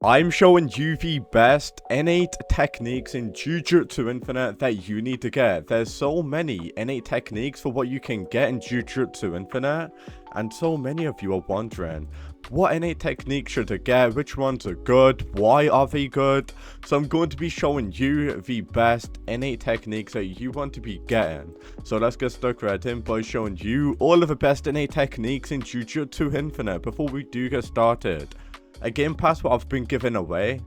I'm showing you the best innate techniques in Jujutsu Infinite that you need to get. There's so many innate techniques for what you can get in Jujutsu Infinite, and so many of you are wondering, what innate techniques should I get? Which ones are good? Why are they good? So I'm going to be showing you the best innate techniques that you want to be getting. So let's get stuck right in by showing you all of the best innate techniques in Jujutsu Infinite before we do get started. A game pass what I've been giving away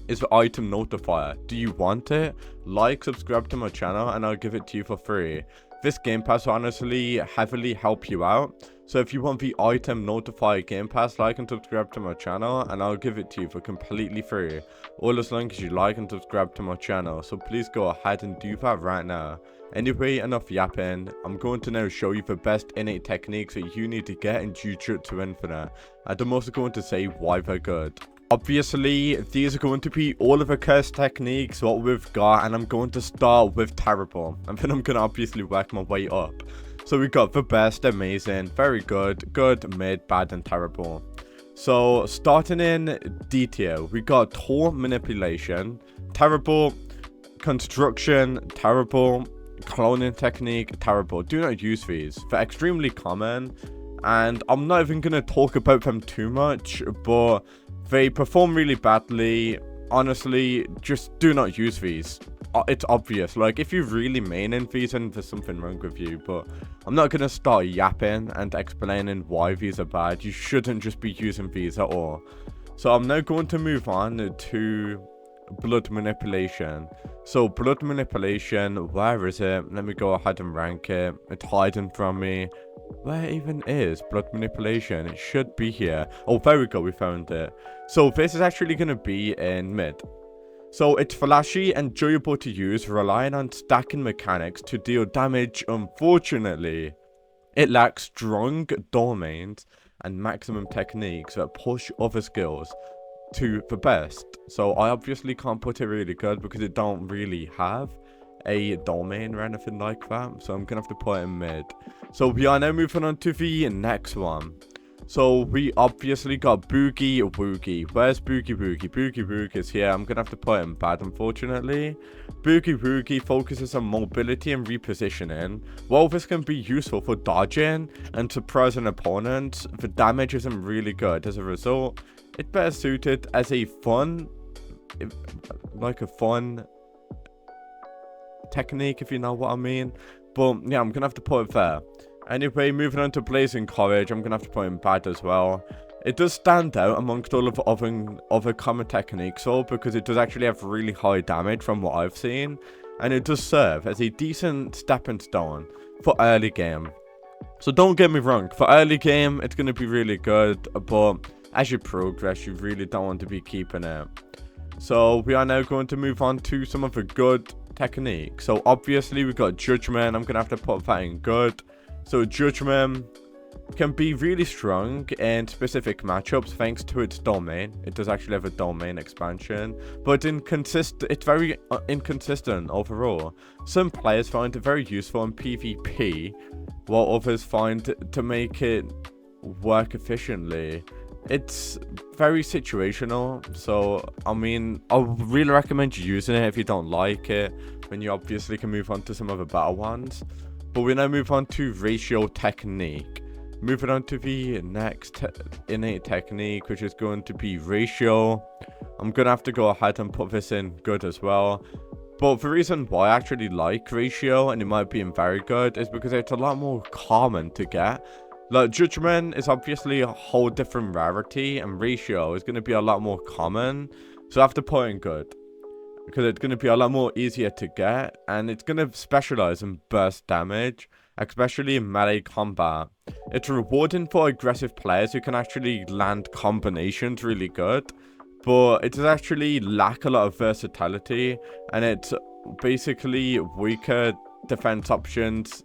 is the item notifier. Do you want it? Like, subscribe to my channel and I'll give it to you for free. This game pass will honestly heavily help you out. So if you want the item notifier game pass, like and subscribe to my channel and I'll give it to you for completely free. All as long as you like and subscribe to my channel. So please go ahead and do that right now. Anyway, enough yapping. I'm going to now show you the best innate techniques that you need to get in Jujutsu Infinite. And I'm also going to say why they're good. Obviously, these are going to be all of the cursed techniques, what we've got, and I'm going to start with terrible. And then I'm going to obviously work my way up. So we got the best, amazing, very good, good, mid, bad, and terrible. So starting in D tier, we got tool manipulation, terrible, construction, terrible, cloning technique, terrible. Do not use these. They're extremely common, and I'm not even going to talk about them too much, but they perform really badly. Honestly, just do not use these. It's obvious. Like, if you really maining these, then there's something wrong with you. But I'm not going to start yapping and explaining why these are bad. You shouldn't just be using these at all. So I'm now going to move on to blood manipulation. So blood manipulation, where is it? Let me go ahead and rank it. It's hiding from me. Where even is blood manipulation? It should be here. Oh, there we go, we found it. So this is actually going to be in mid. So it's flashy and enjoyable to use, relying on stacking mechanics to deal damage. Unfortunately, it lacks strong domains and maximum techniques that push other skills to the best. So I obviously can't put it really good because it don't really have a domain or anything like that. So I'm gonna have to put it in mid. So we are now moving on to the next one. So we obviously got Boogie Woogie. Where's Boogie Woogie? Boogie Woogie is here. I'm gonna have to put it in bad, unfortunately. Boogie Woogie focuses on mobility and repositioning. While this can be useful for dodging and surprising opponents, the damage isn't really good. As a result, it's better suited as a fun technique, if you know what I mean. But yeah, I'm gonna have to put it there. Anyway, moving on to Blazing Courage, I'm gonna have to put in bad as well. It does stand out amongst all of the other common techniques though, because it does actually have really high damage from what I've seen, and it does serve as a decent stepping stone for early game. So don't get me wrong, for early game it's gonna be really good, but as you progress you really don't want to be keeping it. So we are now going to move on to some of the good techniques. So obviously we got Judgment. I'm gonna have to put that in good. So Judgment can be really strong in specific matchups thanks to its domain. It does actually have a domain expansion, but it's very inconsistent overall. Some players find it very useful in PvP, while others find to make it work efficiently. It's very situational, so I mean, I really recommend you using it. If you don't like it, then you obviously can move on to some other better ones. But we now move on to ratio technique. Moving on to the next innate technique, which is going to be ratio. I'm gonna have to go ahead and put this in good as well. But the reason why I actually like ratio, and it might be in very good, is because it's a lot more common to get. Like, Judgment is obviously a whole different rarity, and ratio is going to be a lot more common. So I have to put in good, because it's going to be a lot more easier to get, and it's going to specialize in burst damage, especially in melee combat. It's rewarding for aggressive players who can actually land combinations really good, but it does actually lack a lot of versatility, and it's basically weaker defense options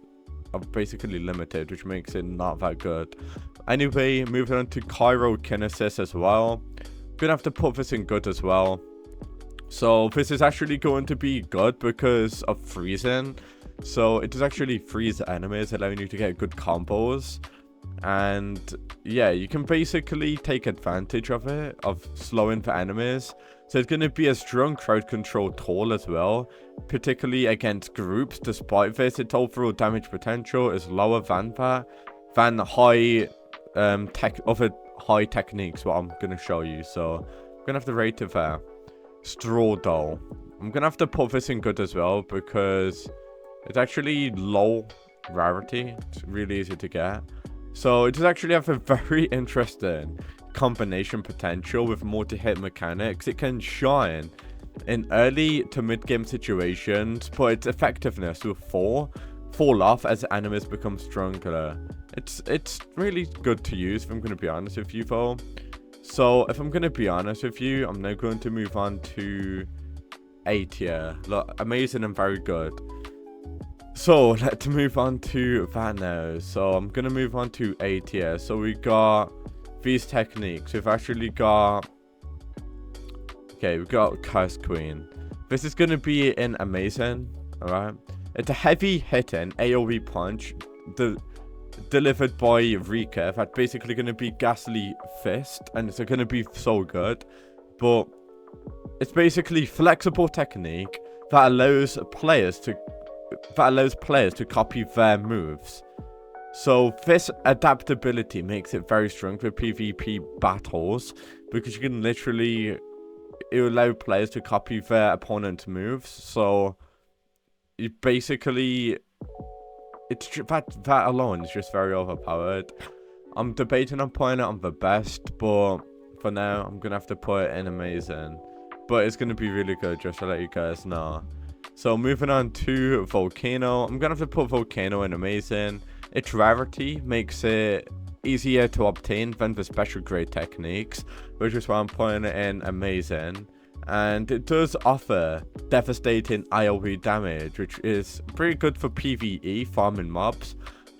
are basically limited, which makes it not that good. Anyway, moving on to Chirokinesis as well. Gonna have to put this in good as well. So this is actually going to be good because of freezing. So it does actually freeze enemies, allowing you to get good combos. And yeah, you can basically take advantage of it, of slowing for enemies. So it's going to be a strong crowd control tool as well, particularly against groups. Despite this, its overall damage potential is lower than that, than high other high techniques, what I'm going to show you. So I'm going to have to rate it there. Straw Doll. I'm going to have to put this in good as well, because it's actually low rarity. It's really easy to get. So it does actually have a very interesting combination potential with multi-hit mechanics. It can shine in early to mid-game situations, but its effectiveness will fall off as enemies become stronger. It's really good to use, if I'm going to be honest with you, though. So if I'm going to be honest with you, I'm now going to move on to A-tier. Look, amazing and very good. So let's move on to that now. So I'm going to move on to A-tier. So we got these techniques. We've actually got... Okay, we've got Curse Queen. This is going to be in amazing. Alright. It's a heavy hitting AoE punch delivered by Rika. That's basically going to be Ghastly Fist. And it's going to be so good. But it's basically flexible technique that allows players to copy their moves. So this adaptability makes it very strong for PvP battles, because you can literally, it will allow players to copy their opponent's moves. So you basically, it's that alone is just very overpowered. I'm debating on putting it on the best, but for now I'm gonna have to put it in amazing. But it's gonna be really good, just to let you guys know. So moving on to Volcano. I'm going to have to put Volcano in amazing. Its rarity makes it easier to obtain than the special grade techniques, which is why I'm putting it in amazing. And it does offer devastating AoE damage, which is pretty good for PvE, farming mobs.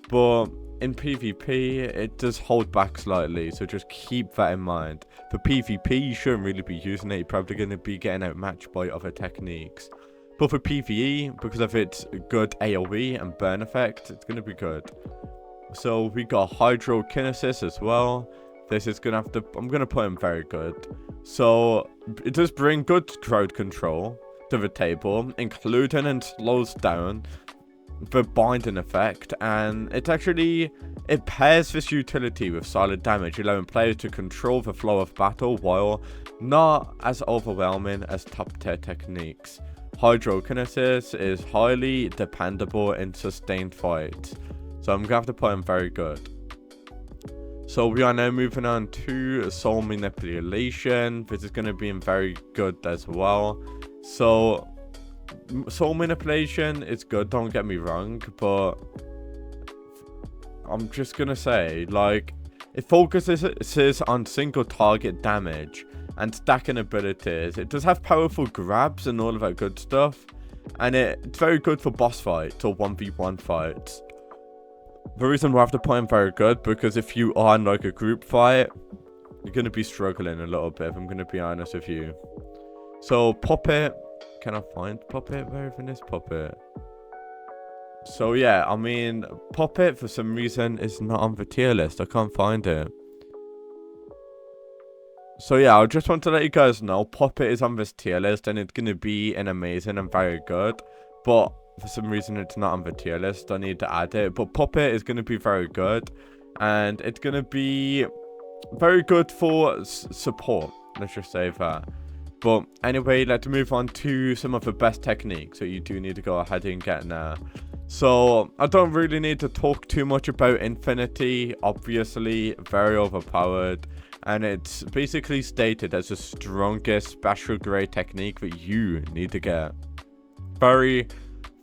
But in PvP, it does hold back slightly, so just keep that in mind. For PvP, you shouldn't really be using it. You're probably going to be getting outmatched by other techniques. But for PvE, because of its good AoE and burn effect, it's going to be good. So we got Hydrokinesis as well. This is going to have to... I'm going to put in very good. So it does bring good crowd control to the table, including and slows down the binding effect. And it pairs this utility with silent damage, allowing players to control the flow of battle while not as overwhelming as top tier techniques. Hydrokinesis is highly dependable in sustained fights, so I'm gonna have to put him very good. So we are now moving on to Soul Manipulation. This is gonna be in very good as well. So Soul Manipulation is good, don't get me wrong, but I'm just gonna say, like, it focuses on single target damage and stacking abilities. It does have powerful grabs and all of that good stuff, and it's very good for boss fights or 1v1 fights. The reason why I have to put in very good, because if you are in like a group fight, you're going to be struggling a little bit, if I'm going to be honest with you. So Puppet, can I find Puppet? Where even is Puppet? So yeah, I mean, Puppet for some reason is not on the tier list. I can't find it. So yeah, I just want to let you guys know, Puppet is on this tier list, and it's going to be an amazing and very good. But for some reason, it's not on the tier list. I need to add it. But Puppet is going to be very good, and it's going to be very good for support. Let's just say that. But anyway, let's move on to some of the best techniques that you do need to go ahead and get now. So I don't really need to talk too much about Infinity. Obviously, very overpowered. And it's basically stated as the strongest special grade technique that you need to get. Very,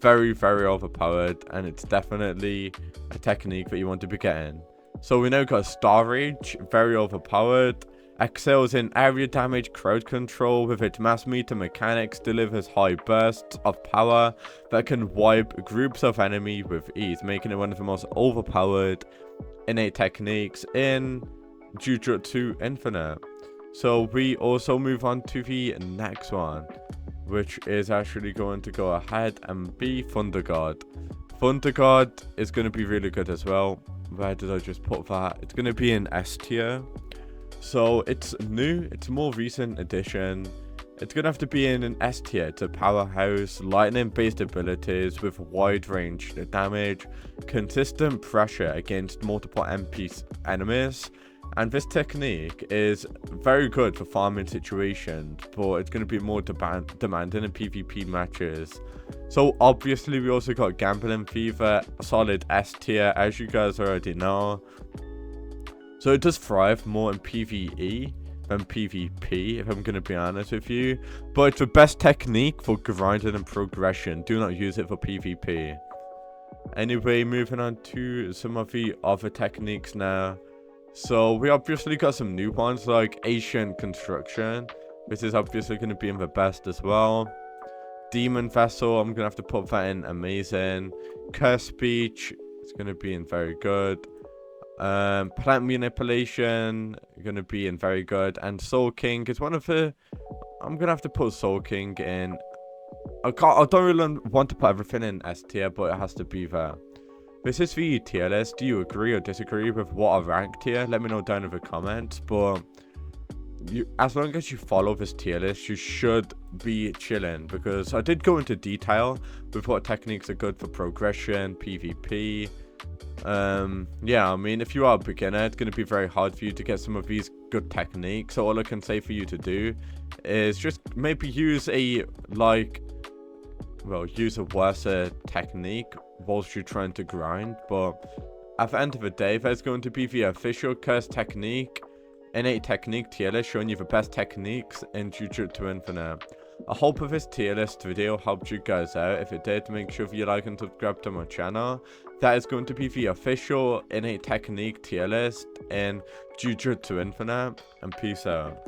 very, very overpowered. And it's definitely a technique that you want to be getting. So we now got Star Rage, very overpowered. Excels in area damage, crowd control. With its mass meter mechanics, delivers high bursts of power that can wipe groups of enemies with ease, making it one of the most overpowered innate techniques in Jujutsu Infinite. So we also move on to the next one, which is actually going to go ahead and be Thunder God. Thunder God is going to be really good as well. where did I just put that? It's going to be in S tier. So it's new, it's a more recent addition. It's going to have to be in an S tier. It's a powerhouse, lightning based abilities with wide range damage, consistent pressure against multiple enemies. And this technique is very good for farming situations, but it's going to be more demanding in PvP matches. So obviously we also got Gambling Fever, solid S tier, as you guys already know. So it does thrive more in PvE than PvP, if I'm going to be honest with you. But it's the best technique for grinding and progression. Do not use it for PvP. Anyway, moving on to some of the other techniques now. So we obviously got some new ones like Ancient Construction. This is obviously going to be in the best as well. Demon Vessel, I'm going to have to put that in amazing. Curse Speech, it's going to be in very good. Plant Manipulation, going to be in very good. And Soul King is one of the... I'm going to have to put Soul King in. I don't really want to put everything in S tier, but it has to be there. This is the tier list. Do you agree or disagree with what I ranked here? Let me know down in the comments. But as long as you follow this tier list, you should be chilling. Because I did go into detail with what techniques are good for progression, PvP. Yeah, I mean, if you are a beginner, it's going to be very hard for you to get some of these good techniques. So all I can say for you to do is just maybe use a, use a worse technique whilst you're trying to grind. But at the end of the day, there's going to be the official curse technique, innate technique tier list showing you the best techniques in Jujutsu Infinite. I hope this tier list video helped you guys out. If it did, make sure you like and subscribe to my channel. That is going to be the official innate technique tier list in Jujutsu Infinite. And peace out.